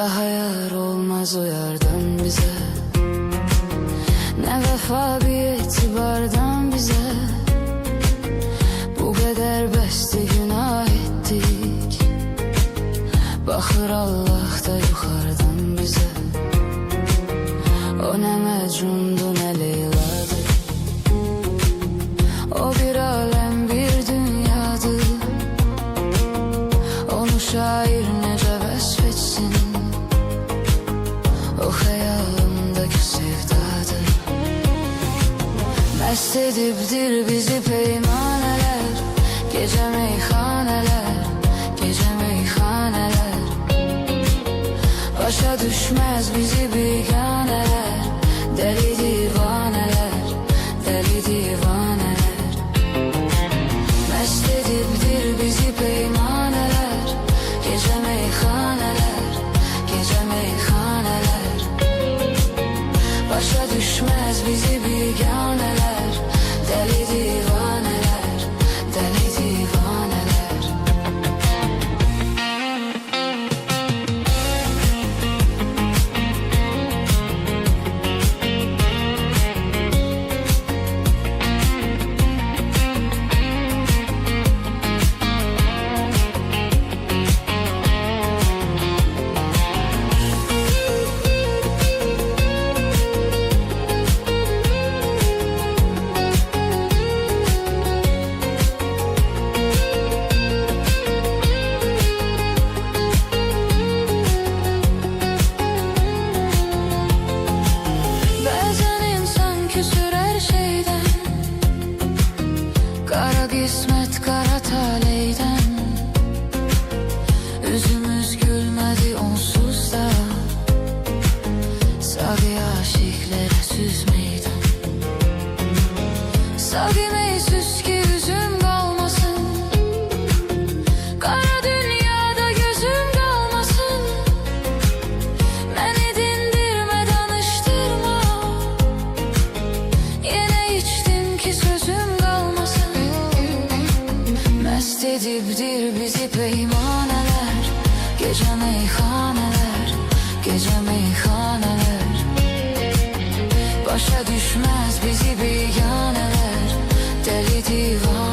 daha yar olmaz o yardan bize. Ne vefa bir itibardan bize. Bu kadar beste günah ettik. Bakır Allah da yukarıdan bize. O ne Mecnun'du ne Leyla'dı. O bir alem bir dünyadı. Onu şair nece vesfetsin. O hayalımdaki sevdadır. Mest edipdir bizi peymaneler. Gece meyhaneler, gece meyhaneler. Başa düşmez bizi biganeler. Deli divaneler, deli divaneler. Mest edipdir bizi peymaneler. Gece meyhaneler, gece meyhaneler. Başa düşmez bizi biganeler. Deli divaneler, deli divaneler. Kara kısmet kara taleyden. Yüzümüz gülmedi onsuz da. Sabi aşıklara süz meydan. Sabi meysüz ki yüzüm kalmasın. Kara dünyada gözüm kalmasın. Beni dindirme danıştırma. Yine içtim ki sözüm kalmasın. Mest edipdir bizi peymaneler. Gece meyhaneler, gece meyhaneler. Başa düşmez bizi biganeler. Deli divan